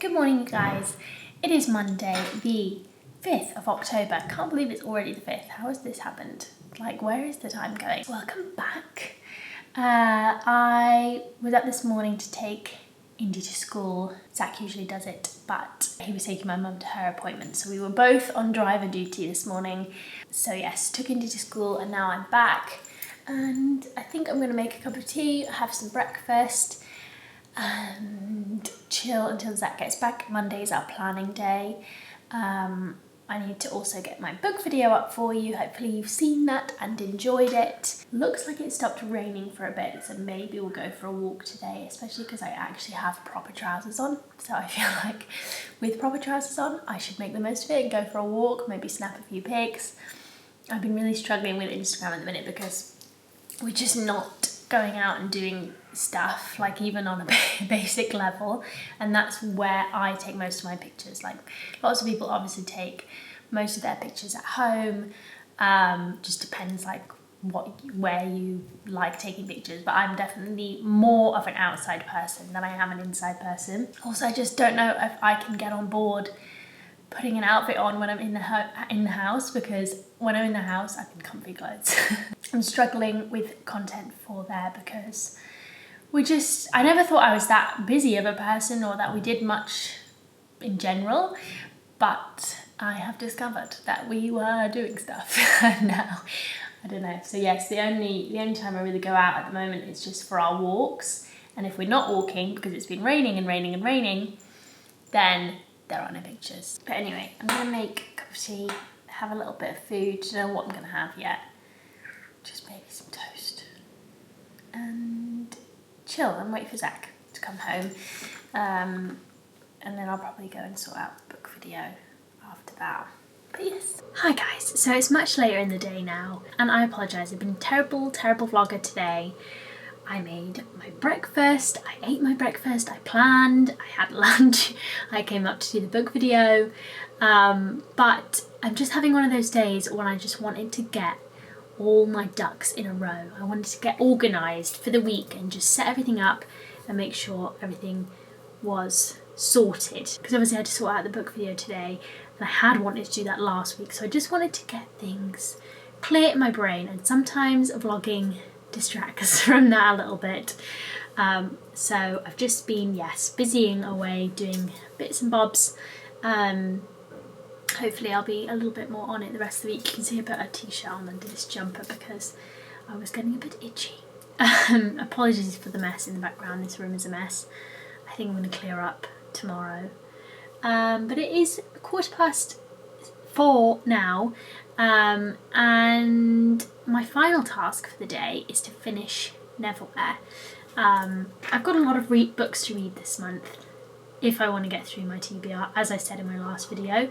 Good morning, you guys. It is Monday, the 5th of October. Can't believe it's already the 5th. How has this happened? Like, where is the time going? Welcome back. I was up this morning to take Indy to school. Zach usually does it, but he was taking my mum to her appointment. So we were both on driver duty this morning. So yes, took Indy to school and now I'm back. And I think I'm gonna make a cup of tea, have some breakfast, and chill until Zach gets back. Monday's our planning day. I need to also get my book video up for you. Hopefully you've seen that and enjoyed it. Looks like it stopped raining for a bit, so maybe we'll go for a walk today, especially because I actually have proper trousers on. So I feel like with proper trousers on, I should make the most of it and go for a walk, maybe snap a few pics. I've been really struggling with Instagram at the minute because we're just not going out and doing stuff, like even on a basic level, and that's where I take most of my pictures. Like lots of people obviously take most of their pictures at home, just depends like where you like taking pictures, but I'm definitely more of an outside person than I am an inside person. Also, I just don't know if I can get on board putting an outfit on when I'm in the house, because when I'm in the house I'm in comfy clothes. I'm struggling with content for there because I never thought I was that busy of a person or that we did much in general, but I have discovered that we were doing stuff now. I don't know. So yes, the only time I really go out at the moment is just for our walks, and if we're not walking because it's been raining and raining and raining, then there are no pictures. But anyway, I'm gonna make a cup of tea, have a little bit of food. Don't know what I'm gonna have yet. Just maybe some toast and chill and wait for Zach to come home. And then I'll probably go and sort out the book video after that. But yes. Hi guys, so it's much later in the day now and I apologise, I've been a terrible vlogger today. I made my breakfast, I ate my breakfast, I planned, I had lunch, I came up to do the book video, but I'm just having one of those days when I just wanted to get all my ducks in a row. I wanted to get organised for the week and just set everything up and make sure everything was sorted, because obviously I had to sort out the book video today and I had wanted to do that last week, so I just wanted to get things clear in my brain, and sometimes vlogging distracts from that a little bit. So I've just been, yes, busying away doing bits and bobs. Hopefully I'll be a little bit more on it the rest of the week. You can see I put a t-shirt on under this jumper because I was getting a bit itchy. Apologies for the mess in the background, this room is a mess. I think I'm going to clear up tomorrow. But it is 4:15 now, and my final task for the day is to finish Neverwhere. I've got a lot of books to read this month if I want to get through my TBR, as I said in my last video.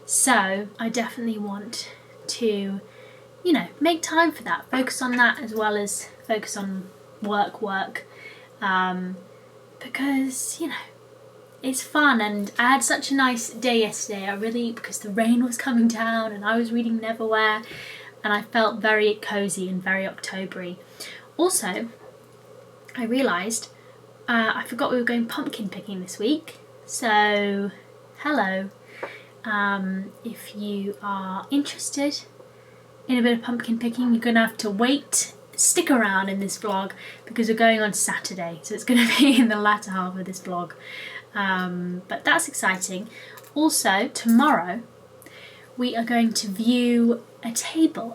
So I definitely want to, you know, make time for that, focus on that as well as focus on work, because, you know, it's fun. And I had such a nice day yesterday, because the rain was coming down and I was reading Neverwhere and I felt very cosy and very October-y. Also, I realised I forgot we were going pumpkin picking this week, so hello. If you are interested in a bit of pumpkin picking, you're gonna have to stick around in this vlog because we're going on Saturday, so it's gonna be in the latter half of this vlog. But that's exciting. Also, tomorrow we are going to view a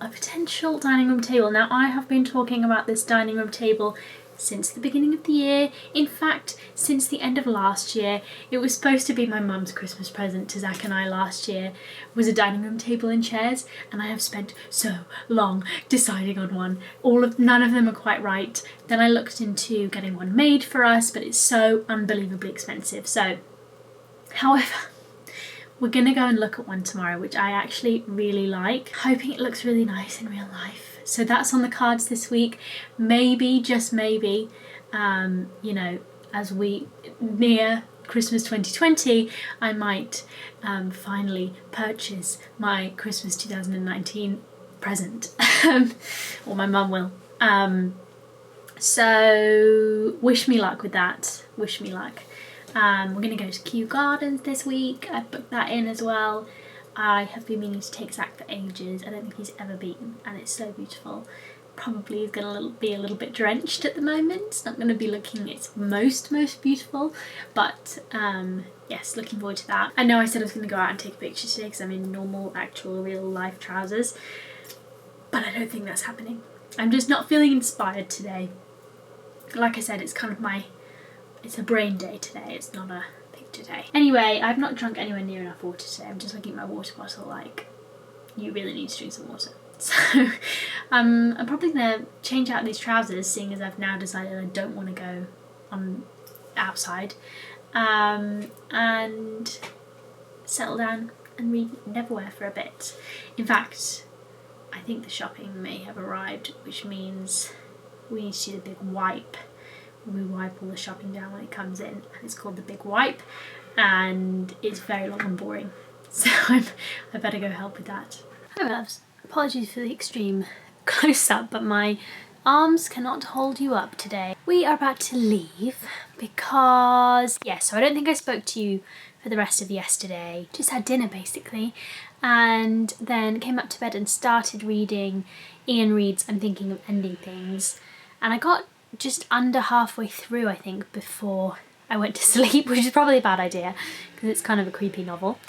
potential dining room table. Now, I have been talking about this dining room table since the beginning of the year. In fact, since the end of last year. It was supposed to be my mum's Christmas present to Zach and I last year, was a dining room table and chairs, and I have spent so long deciding on one. None of them are quite right. Then I looked into getting one made for us, but it's so unbelievably expensive. So, however, we're gonna go and look at one tomorrow, which I actually really like, hoping it looks really nice in real life. So that's on the cards this week. Maybe, just maybe, you know, as we near Christmas 2020, I might finally purchase my Christmas 2019 present, or my mum will. So wish me luck with that, wish me luck. We're going to go to Kew Gardens this week. I've booked that in as well. I have been meaning to take Zach for ages. I don't think he's ever been, and it's so beautiful. Probably is going to be a little bit drenched at the moment. It's not going to be looking its most beautiful, but yes, looking forward to that. I know I said I was going to go out and take a picture today because I'm in normal, actual, real life trousers, but I don't think that's happening. I'm just not feeling inspired today. Like I said, it's kind of it's a brain day today. It's not a picture day. Anyway, I've not drunk anywhere near enough water today. I'm just looking at my water bottle like, you really need to drink some water. So I'm probably going to change out these trousers, seeing as I've now decided I don't want to go on outside, and settle down and read Neverwhere for a bit. In fact, I think the shopping may have arrived, which means we need to do the big wipe. We wipe all the shopping down when it comes in, and it's called the big wipe, and it's very long and boring. So I better go help with that. Hi loves. Apologies for the extreme close-up, but my arms cannot hold you up today. We are about to leave because, yeah, so I don't think I spoke to you for the rest of yesterday. Just had dinner basically, and then came up to bed and started reading Ian Reid's I'm Thinking of Ending Things, and I got just under halfway through, I think, before I went to sleep, which is probably a bad idea because it's kind of a creepy novel.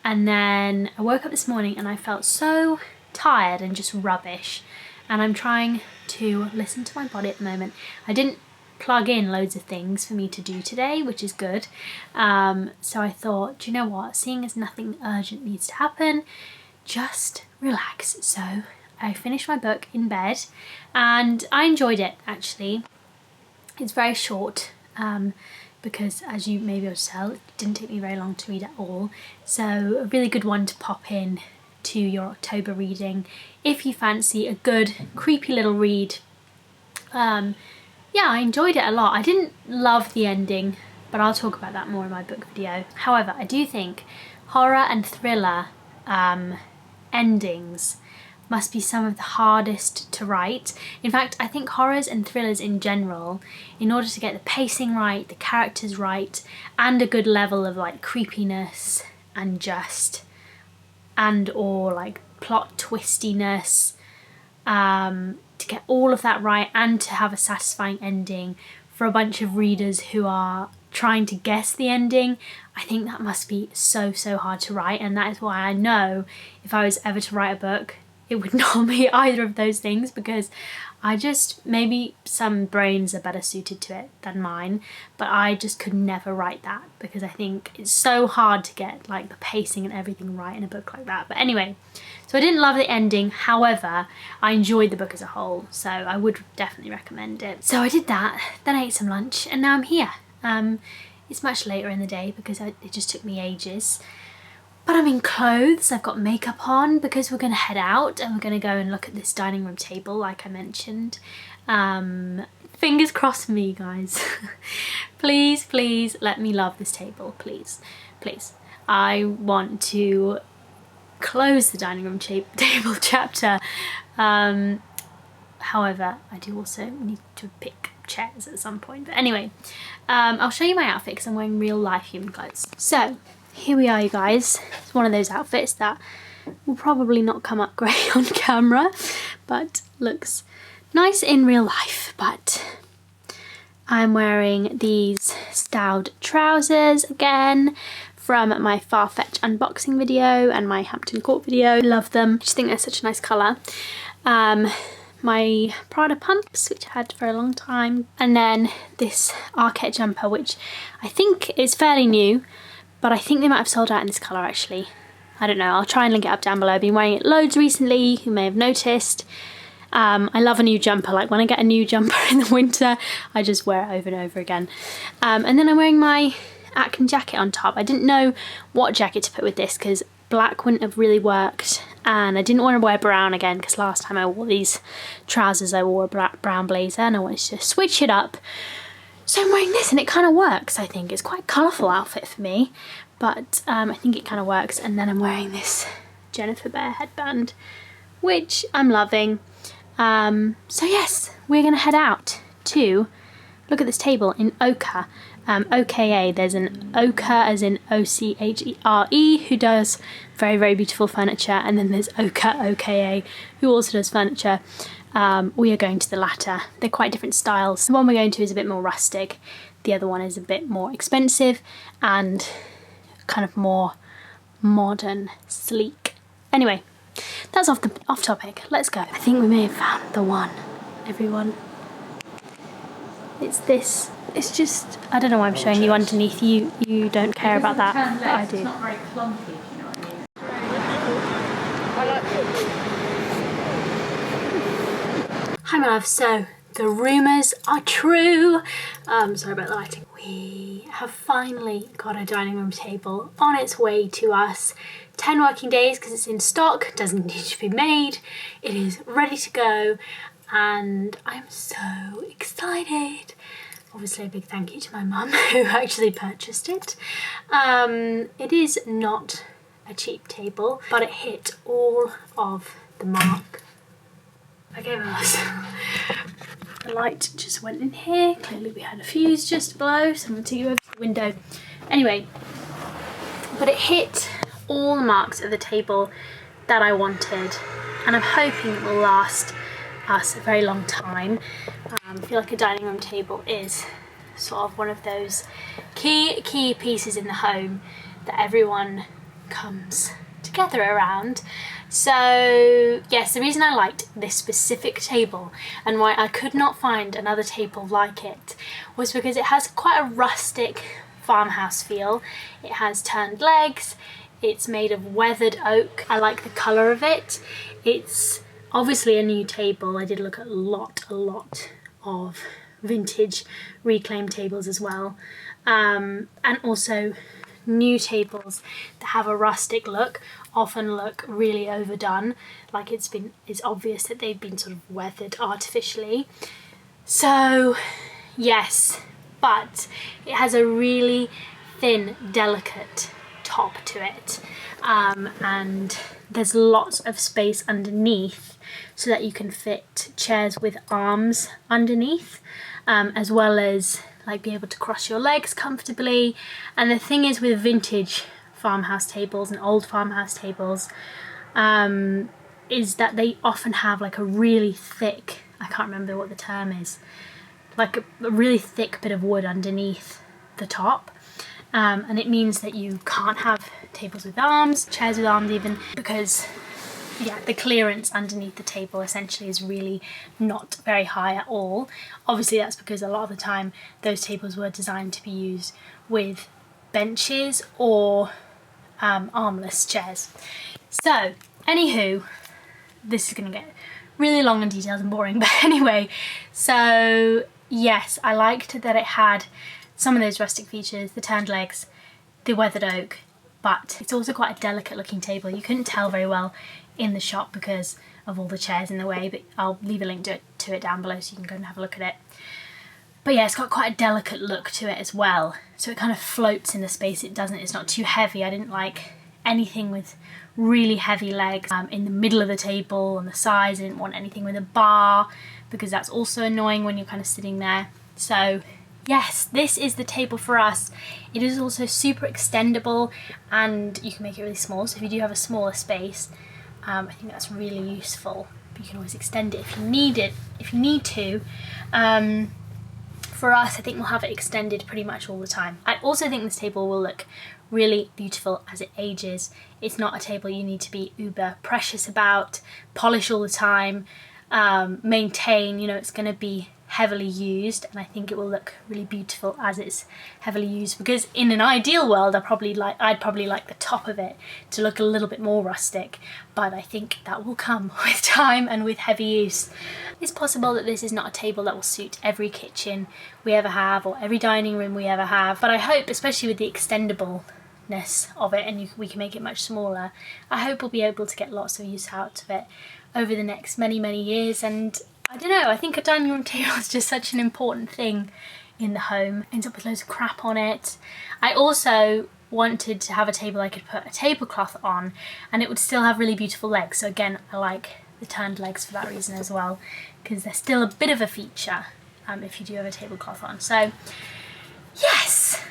And then I woke up this morning and I felt so tired and just rubbish, and I'm trying to listen to my body at the moment. I didn't plug in loads of things for me to do today, which is good. So I thought, do you know what, seeing as nothing urgent needs to happen, just relax. So I finished my book in bed and I enjoyed it actually. It's very short, because as you may be able to tell, it didn't take me very long to read at all. So a really good one to pop in to your October reading if you fancy a good creepy little read. Yeah, I enjoyed it a lot. I didn't love the ending, but I'll talk about that more in my book video. However, I do think horror and thriller endings must be some of the hardest to write. In fact, I think horrors and thrillers in general, in order to get the pacing right, the characters right, and a good level of like creepiness or like plot twistiness, to get all of that right and to have a satisfying ending for a bunch of readers who are trying to guess the ending, I think that must be so hard to write. And that is why I know if I was ever to write a book, it would not be either of those things, because maybe some brains are better suited to it than mine, but I just could never write that because I think it's so hard to get like the pacing and everything right in a book like that. But anyway, so I didn't love the ending, however, I enjoyed the book as a whole, so I would definitely recommend it. So I did that, then I ate some lunch, and now I'm here. It's much later in the day because it just took me ages. But I'm in clothes, I've got makeup on because we're going to head out and we're going to go and look at this dining room table like I mentioned. Fingers crossed for me, guys. Please let me love this table, please. I want to close the dining room table chapter. However, I do also need to pick chairs at some point. But anyway, I'll show you my outfit because I'm wearing real life human clothes. So here we are, you guys. It's one of those outfits that will probably not come up great on camera, but looks nice in real life. But I'm wearing these styled trousers again from my Farfetch unboxing video and my Hampton Court video. Love them. I just think they're such a nice colour. My Prada pumps, which I had for a long time, and then this Arket jumper, which I think is fairly new, but I think they might have sold out in this colour actually. I don't know, I'll try and link it up down below. I've been wearing it loads recently, you may have noticed. I love a new jumper, like when I get a new jumper in the winter, I just wear it over and over again. And then I'm wearing my Atkins jacket on top. I didn't know what jacket to put with this because black wouldn't have really worked, and I didn't want to wear brown again because last time I wore these trousers I wore a brown blazer and I wanted to switch it up. So I'm wearing this and it kind of works, I think. It's quite a colourful outfit for me, but I think it kind of works. And then I'm wearing this Jennifer Behr headband, which I'm loving. So yes, we're going to head out to look at this table in ochre. OKA. There's an Oka, as in OCHERE, who does very, very beautiful furniture, and then there's Oka, OKA, who also does furniture. We are going to the latter. They're quite different styles. The one we're going to is a bit more rustic, the other one is a bit more expensive and kind of more modern, sleek. Anyway, that's off topic. Let's go. I think we may have found the one, everyone. It's this. It's just, I don't know why I'm showing you underneath. You don't care about that, but I do. It's not very clunky, if you know what I mean. Hi my love, so the rumours are true. Sorry about the lighting. We have finally got a dining room table on its way to us. 10 working days because it's in stock, doesn't need to be made. It is ready to go and I'm so excited. Obviously a big thank you to my mum who actually purchased it. It is not a cheap table, but it hit all of the mark. Okay, the light just went in here. Clearly we had a fuse just below, so I'm going to take you over to the window. Anyway, but it hit all the marks of the table that I wanted, and I'm hoping it will last us a very long time. I feel like a dining room table is sort of one of those key pieces in the home that everyone comes together around. So yes, the reason I liked this specific table and why I could not find another table like it was because it has quite a rustic farmhouse feel. It has turned legs, it's made of weathered oak. I like the colour of it. It's obviously a new table. I did look at a lot of vintage reclaimed tables as well, and also new tables that have a rustic look often look really overdone, like it's obvious that they've been sort of weathered artificially. So yes, but it has a really thin, delicate top to it, and there's lots of space underneath so that you can fit chairs with arms underneath, as well as like be able to cross your legs comfortably. And the thing is with vintage farmhouse tables and old farmhouse tables, is that they often have like a really thick, I can't remember what the term is, like a really thick bit of wood underneath the top. And it means that you can't have tables with arms, chairs with arms even, because yeah, the clearance underneath the table essentially is really not very high at all. Obviously that's because a lot of the time those tables were designed to be used with benches or armless chairs. So anywho, this is going to get really long and detailed and boring, but anyway, so yes, I liked that it had some of those rustic features, the turned legs, the weathered oak, but it's also quite a delicate looking table. You couldn't tell very well in the shop because of all the chairs in the way, but I'll leave a link to it down below so you can go and have a look at it. But yeah, it's got quite a delicate look to it as well, so it kind of floats in the space. It's not too heavy. I didn't like anything with really heavy legs in the middle of the table, on the sides. I didn't want anything with a bar because that's also annoying when you're kind of sitting there. So yes, this is the table for us. It is also super extendable and you can make it really small, so if you do have a smaller space, I think that's really useful. But you can always extend it if you need to. For us, I think we'll have it extended pretty much all the time. I also think this table will look really beautiful as it ages. It's not a table you need to be uber precious about, polish all the time, maintain, you know, it's going to be heavily used, and I think it will look really beautiful as it's heavily used, because in an ideal world I'd probably like the top of it to look a little bit more rustic, but I think that will come with time and with heavy use. It's possible that this is not a table that will suit every kitchen we ever have or every dining room we ever have, but I hope, especially with the extendableness of it, and we can make it much smaller, I hope we'll be able to get lots of use out of it over the next many years. And I don't know, I think a dining room table is just such an important thing in the home. Ends up with loads of crap on it. I also wanted to have a table I could put a tablecloth on and it would still have really beautiful legs. So again, I like the turned legs for that reason as well, because they're still a bit of a feature if you do have a tablecloth on. So Yes!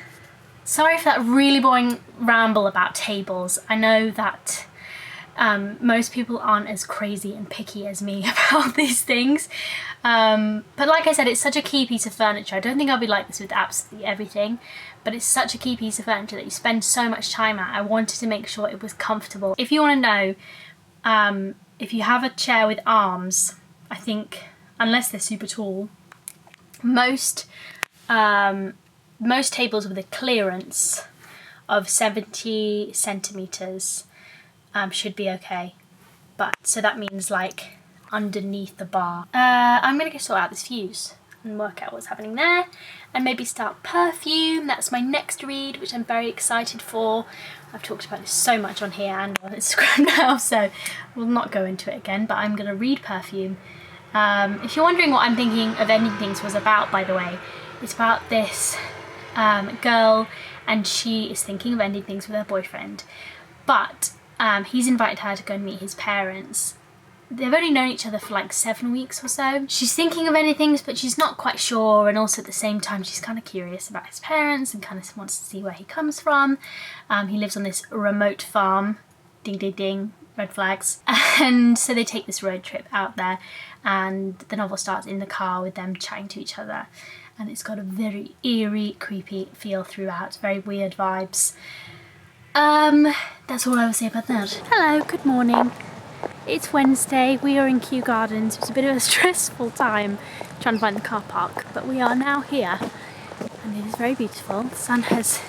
Sorry for that really boring ramble about tables. I know that most people aren't as crazy and picky as me about these things. But like I said, it's such a key piece of furniture. I don't think I'll be like this with absolutely everything, but it's such a key piece of furniture that you spend so much time at. I wanted to make sure it was comfortable. If you want to know, if you have a chair with arms, I think, unless they're super tall, most tables with a clearance of 70 centimeters should be okay. But so that means like underneath the bar. I'm gonna go sort out this fuse and work out what's happening there, and maybe start perfume. That's my next read, which I'm very excited for. I've talked about this so much on here and on Instagram now, so we'll not go into it again, but I'm gonna read perfume. If you're wondering what I'm thinking of ending things was about, by the way, it's about this girl, and she is thinking of ending things with her boyfriend, but he's invited her to go and meet his parents. They've only known each other for like 7 weeks or so. She's thinking of ending things, but she's not quite sure, and also at the same time she's kind of curious about his parents and kind of wants to see where he comes from. He lives on this remote farm, ding ding ding, red flags, and so they take this road trip out there, and the novel starts in the car with them chatting to each other, and it's got a very eerie, creepy feel throughout, very weird vibes. That's all I will say about that. Hello, good morning. It's Wednesday, we are in Kew Gardens. It was a bit of a stressful time trying to find the car park, but we are now here, and it is very beautiful. The sun has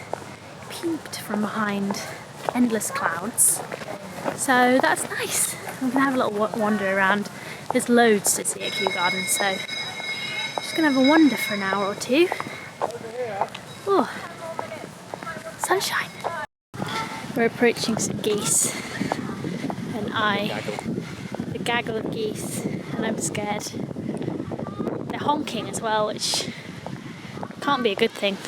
peeped from behind endless clouds, so that's nice. I'm gonna have a little wander around. There's loads to see at Kew Gardens, so I'm just gonna have a wander for an hour or two. Oh, sunshine. We're approaching some geese, and the gaggle of geese, and I'm scared. They're honking as well, which can't be a good thing.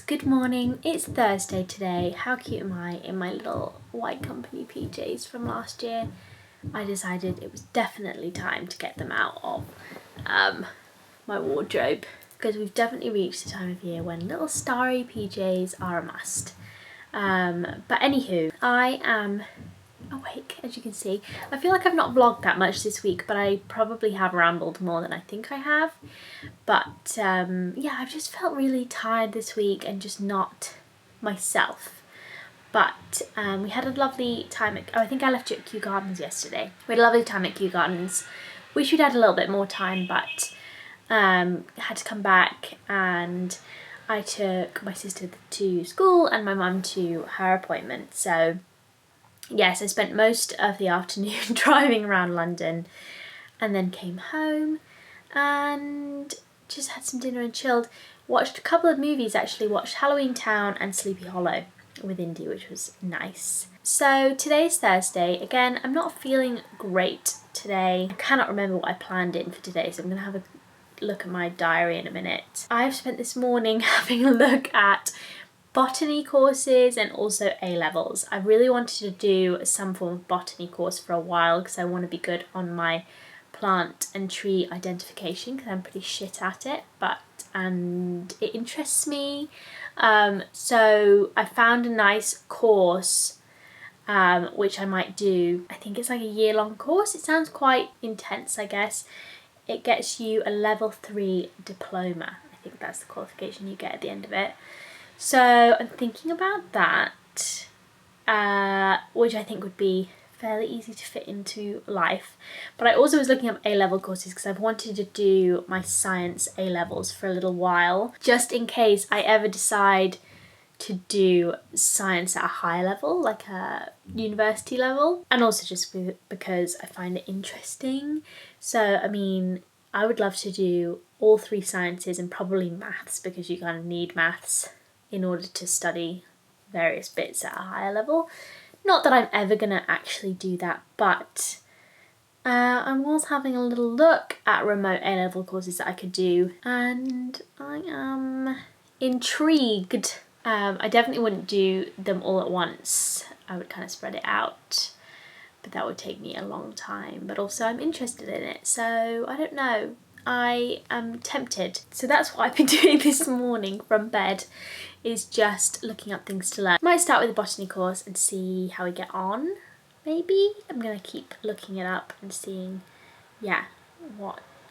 Good morning, it's Thursday today. How cute am I in my little white company PJs from last year? I decided it was definitely time to get them out of my wardrobe, because we've definitely reached the time of year when little starry PJs are a must. But anywho, I am awake, as you can see. I feel like I've not vlogged that much this week, but I probably have rambled more than I think I have. But yeah, I've just felt really tired this week and just not myself. But we had a lovely time at, I think I left you at Kew Gardens yesterday. We had a lovely time at Kew Gardens. Wish we'd had a little bit more time, but had to come back, and I took my sister to school and my mum to her appointment. So yes, I spent most of the afternoon driving around London and then came home and just had some dinner and chilled. Watched a couple of movies actually, watched Halloween Town and Sleepy Hollow with Indy, which was nice. So today's Thursday. Again, I'm not feeling great today. I cannot remember what I planned in for today, so I'm gonna have a look at my diary in a minute. I've spent this morning having a look at botany courses and also A-levels. I really wanted to do some form of botany course for a while because I want to be good on my plant and tree identification because I'm pretty shit at it, and it interests me. So I found a nice course which I might do. I think it's like a year-long course. It sounds quite intense, I guess. It gets you a level 3 diploma. I think that's the qualification you get at the end of it. So I'm thinking about that, which I think would be fairly easy to fit into life. But I also was looking up A-level courses because I've wanted to do my science A-levels for a little while, just in case I ever decide to do science at a higher level, like a university level, and also just because I find it interesting. So I mean, I would love to do all 3 sciences and probably maths, because you kind of need maths in order to study various bits at a higher level. Not that I'm ever gonna actually do that, but I was having a little look at remote A-level courses that I could do, and I am intrigued. I definitely wouldn't do them all at once. I would kind of spread it out, but that would take me a long time. But also I'm interested in it, so I don't know. I am tempted. So that's what I've been doing this morning from bed, is just looking up things to learn. Might start with a botany course and see how we get on, maybe. I'm gonna keep looking it up and seeing, yeah,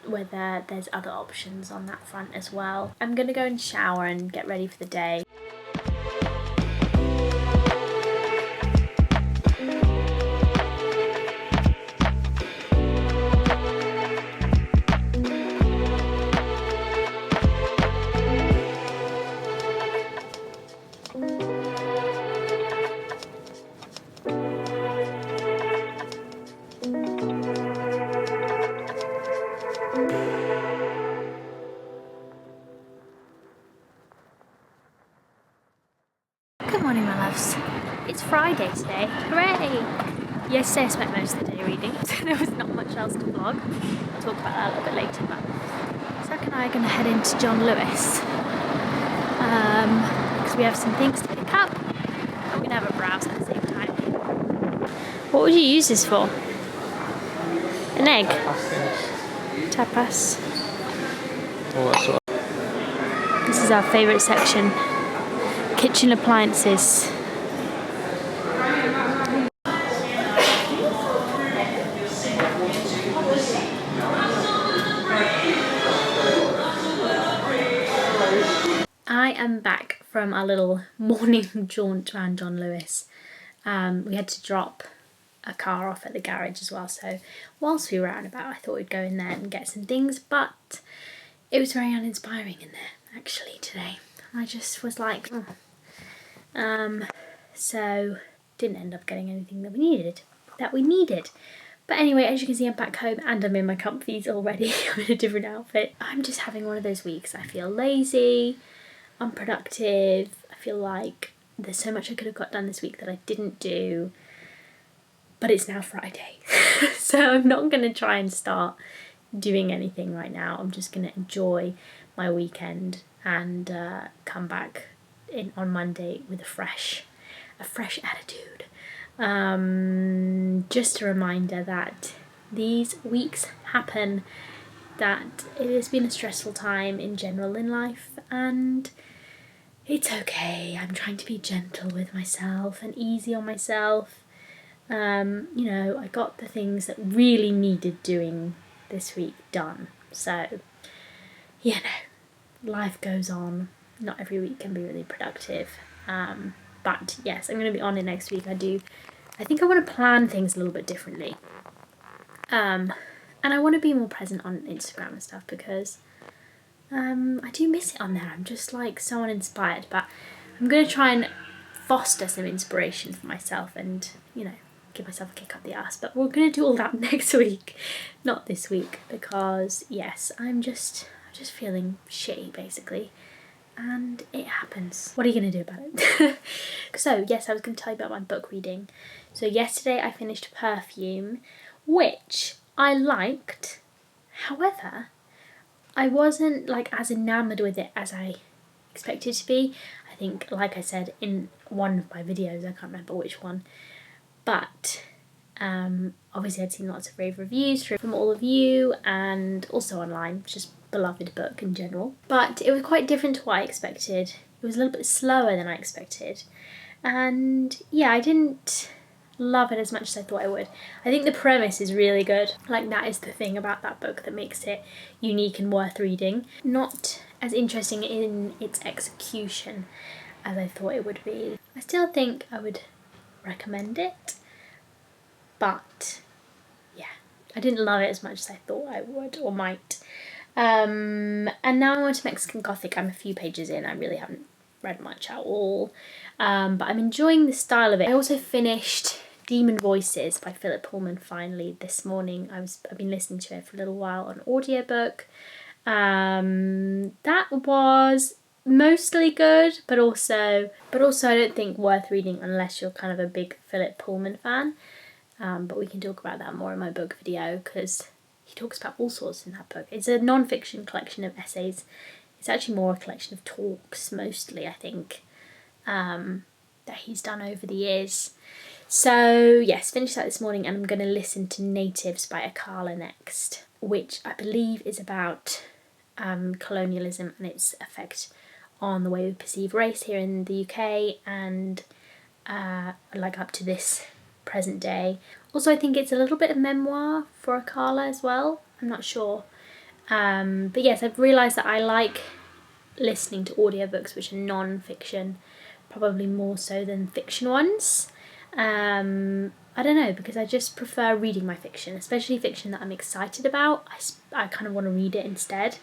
whether there's other options on that front as well. I'm gonna go and shower and get ready for the day. Good morning, my loves. It's Friday today. Hooray! Yesterday I spent most of the day reading, so there was not much else to vlog. I'll talk about that a little bit later, but Zach and I are going to head into John Lewis because we have some things to pick up, and we're going to have a browse at the same time. What would you use this for? An egg? Tapas. This is our favourite section. Kitchen appliances. I am back from our little morning jaunt around John Lewis. We had to drop a car off at the garage as well, so whilst we were out and about I thought we'd go in there and get some things, but it was very uninspiring in there actually today. I just was like, so didn't end up getting anything that we needed. But anyway, as you can see, I'm back home and I'm in my comfies already. I'm in a different outfit. I'm just having one of those weeks. I feel lazy, unproductive. I feel like there's so much I could have got done this week that I didn't do, but it's now Friday. So I'm not going to try and start doing anything right now. I'm just going to enjoy my weekend and come back in on Monday with a fresh attitude. Just a reminder that these weeks happen, that it has been a stressful time in general in life, and it's okay. I'm trying to be gentle with myself and easy on myself. You know, I got the things that really needed doing this week done, so you know, life goes on. Not every week can be really productive, but yes, I'm going to be on it next week. I think I want to plan things a little bit differently, and I want to be more present on Instagram and stuff, because I do miss it on there. I'm just like so uninspired, but I'm going to try and foster some inspiration for myself and, you know, give myself a kick up the ass. But we're going to do all that next week, not this week, because yes, I'm just feeling shitty basically. And it happens. What are you going to do about it? So yes, I was going to tell you about my book reading. So yesterday I finished Perfume, which I liked. However, I wasn't like as enamoured with it as I expected to be. I think, like I said in one of my videos, I can't remember which one, but obviously I'd seen lots of rave reviews from all of you and also online, just beloved book in general. But it was quite different to what I expected. It was a little bit slower than I expected. And yeah, I didn't love it as much as I thought I would. I think the premise is really good. Like, that is the thing about that book that makes it unique and worth reading. Not as interesting in its execution as I thought it would be. I still think I would recommend it, but yeah, I didn't love it as much as I thought I would or might. And now I'm on to Mexican Gothic. I'm a few pages in. I really haven't read much at all, but I'm enjoying the style of it. I also finished Demon Voices by Philip Pullman finally this morning. I've been listening to it for a little while on audiobook. That was mostly good, but also I don't think worth reading unless you're kind of a big Philip Pullman fan. But we can talk about that more in my book video, because he talks about all sorts in that book. It's a non-fiction collection of essays. It's actually more a collection of talks, mostly, I think, that he's done over the years. So, yes, finished that this morning, and I'm going to listen to Natives by Akala next, which I believe is about colonialism and its effect on the way we perceive race here in the UK and like up to this present day. Also, I think it's a little bit of memoir for Akala as well. I'm not sure. But yes, I've realised that I like listening to audiobooks which are non-fiction, probably more so than fiction ones. I don't know, because I just prefer reading my fiction, especially fiction that I'm excited about. I kind of want to read it instead.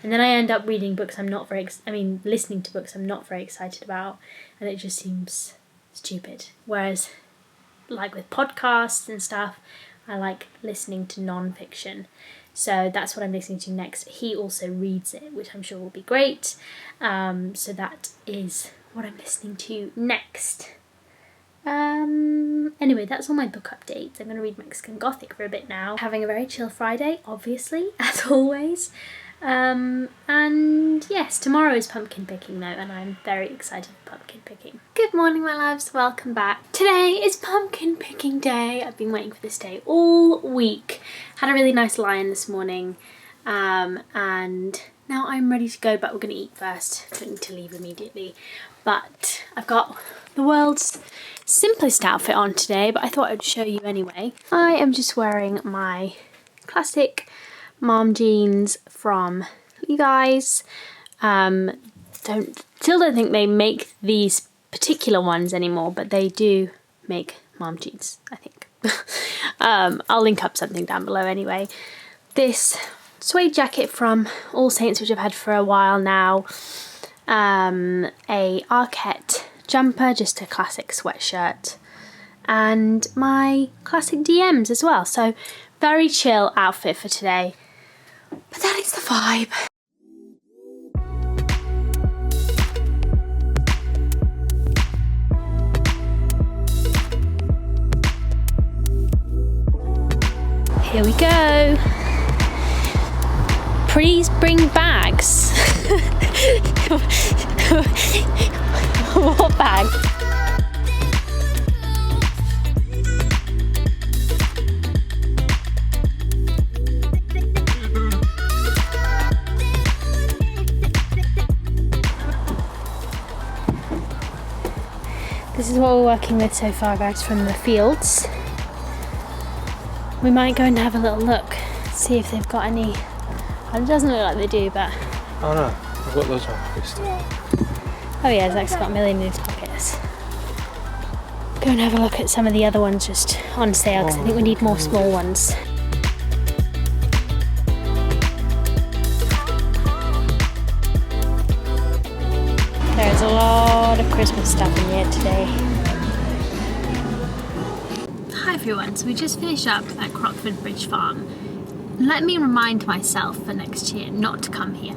And then I end up reading books listening to books I'm not very excited about, and it just seems stupid. Whereas, like with podcasts and stuff, I like listening to non-fiction. So that's what I'm listening to next. He also reads it, which I'm sure will be great. So that is what I'm listening to next. Anyway, that's all my book updates. I'm going to read Mexican Gothic for a bit now. Having a very chill Friday, obviously, as always. And yes, tomorrow is pumpkin picking though, and I'm very excited for pumpkin picking. Good morning, my loves, welcome back. Today is pumpkin picking day. I've been waiting for this day all week. Had a really nice lie-in this morning, and now I'm ready to go, but we're going to eat first. Don't need to leave immediately. But I've got the world's simplest outfit on today, but I thought I'd show you anyway. I am just wearing my classic mom jeans from Levi's. Still don't think they make these particular ones anymore, but they do make mom jeans, I think. I'll link up something down below anyway. This suede jacket from All Saints, which I've had for a while now. A Arquette jumper, just a classic sweatshirt, and my classic DMs as well. So very chill outfit for today, but that is the vibe. Here we go. Please bring bags. What bag? This is what we're working with so far, guys, from the fields. We might go and have a little look, see if they've got any. It doesn't look like they do, but. Oh no, I've got loads of pockets still. Oh yeah, Zach's got a million new pockets. Go and have a look at some of the other ones just on sale, because I think we need more small ones. There's a lot of Christmas stuff in here today. Hi everyone. So we just finished up at Crockford Bridge Farm. Let me remind myself for next year not to come here.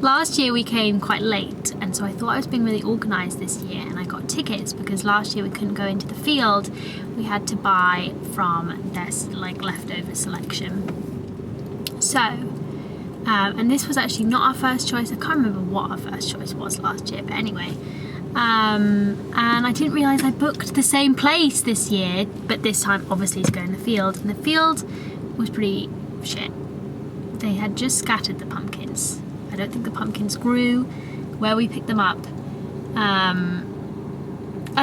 Last year we came quite late, and so I thought I was being really organised this year, and I got tickets because last year we couldn't go into the field. We had to buy from their like leftover selection. So, and this was actually not our first choice. I can't remember what our first choice was last year, but anyway. And I didn't realise I booked the same place this year, but this time obviously to go in the field, and the field was pretty shit. They had just scattered the pumpkins. I don't think the pumpkins grew where we picked them up. I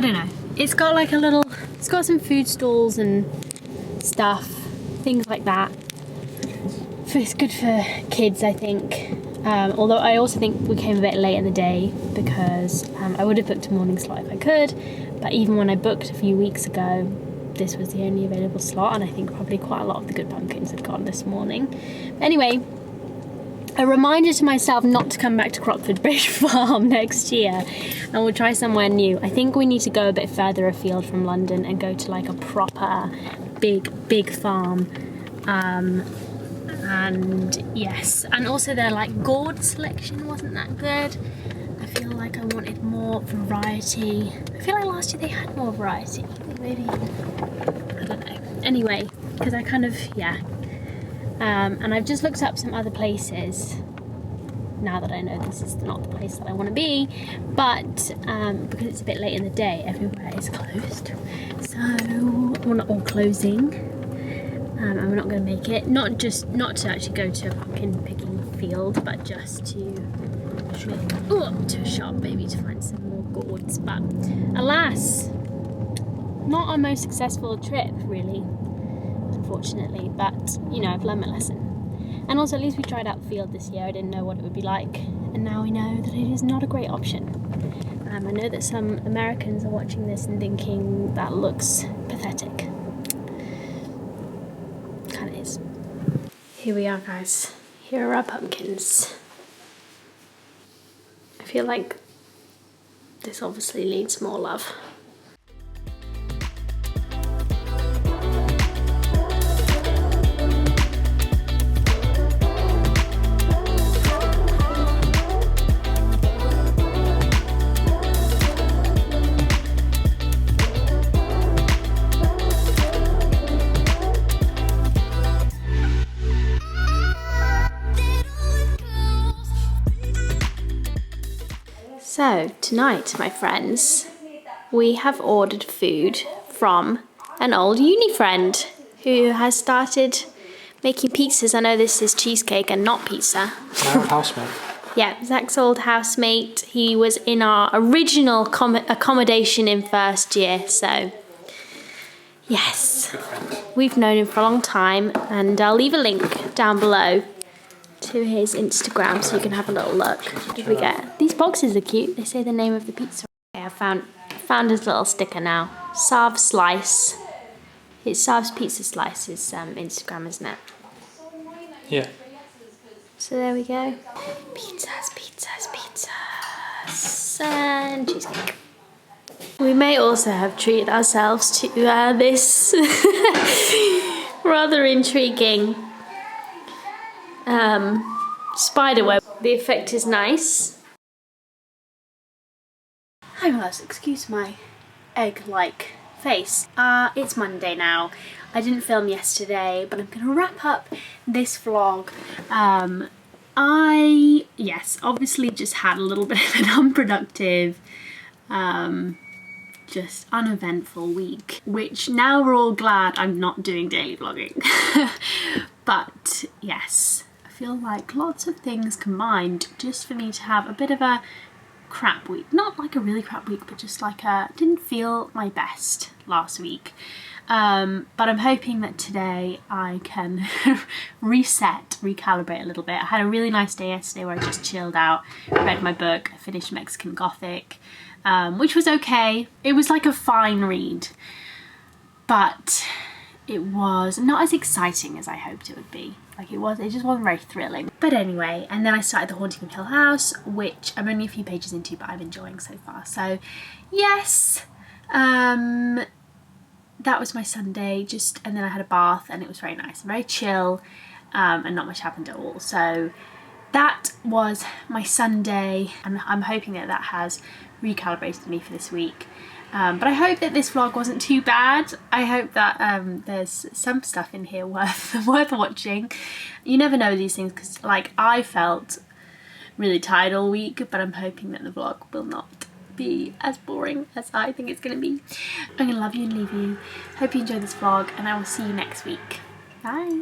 don't know. It's got like it's got some food stalls and stuff, things like that. It's good for kids, I think. Although I also think we came a bit late in the day because I would have booked a morning slot if I could, but even when I booked a few weeks ago, this was the only available slot, and I think probably quite a lot of the good pumpkins had gone this morning. But anyway, a reminder to myself not to come back to Crockford Bridge Farm next year, and we'll try somewhere new. I think we need to go a bit further afield from London and go to like a proper big farm. And yes, and also their like gourd selection wasn't that good. I feel like I wanted more variety. I feel like last year they had more variety. Maybe, I don't know. Anyway, because I kind of, yeah. And I've just looked up some other places now that I know this is not the place that I want to be. But because it's a bit late in the day, everywhere is closed. So, well, not all closing. And we're not going to make it. Not to actually go to a pumpkin picking field, but just to a shop maybe to find some more gourds. But alas, not our most successful trip really, unfortunately, but you know, I've learned my lesson. And also at least we tried out the field this year. I didn't know what it would be like, and now we know that it is not a great option. I know that some Americans are watching this and thinking that looks pathetic. Kind of is. Here we are, guys. Here are our pumpkins. I feel like this obviously needs more love. So tonight, my friends, we have ordered food from an old uni friend who has started making pizzas. I know this is cheesecake and not pizza. Our housemate. Yeah, Zach's old housemate. He was in our original accommodation in first year, so yes, we've known him for a long time, and I'll leave a link down below to his Instagram so you can have a little look. What did we get? These boxes are cute. They say the name of the pizza. Okay, I found his little sticker now. Sarv Slice. It's Sarv's Pizza Slice's Instagram, isn't it? Yeah. So there we go. Pizzas. And cheesecake. We may also have treated ourselves to this rather intriguing spiderweb. The effect is nice. Hi guys, excuse my egg-like face. It's Monday now. I didn't film yesterday, but I'm gonna wrap up this vlog. Yes, obviously just had a little bit of an unproductive, just uneventful week, which now we're all glad I'm not doing daily vlogging. But yes, I feel like lots of things combined just for me to have a bit of a crap week. Not like a really crap week, but just like didn't feel my best last week. But I'm hoping that today I can recalibrate a little bit. I had a really nice day yesterday where I just chilled out, read my book, I finished Mexican Gothic, which was okay. It was like a fine read, but it was not as exciting as I hoped it would be. Like it just wasn't very thrilling. But anyway, and then I started The Haunting of Hill House, which I'm only a few pages into, but I'm enjoying so far. So yes, that was my Sunday, and then I had a bath and it was very nice, very chill, and not much happened at all. So that was my Sunday, and I'm hoping that that has recalibrated me for this week. But I hope that this vlog wasn't too bad. I hope that there's some stuff in here worth watching. You never know these things, because like I felt really tired all week, but I'm hoping that the vlog will not be as boring as I think it's going to be. I'm going to love you and leave you. Hope you enjoyed this vlog, and I will see you next week. Bye.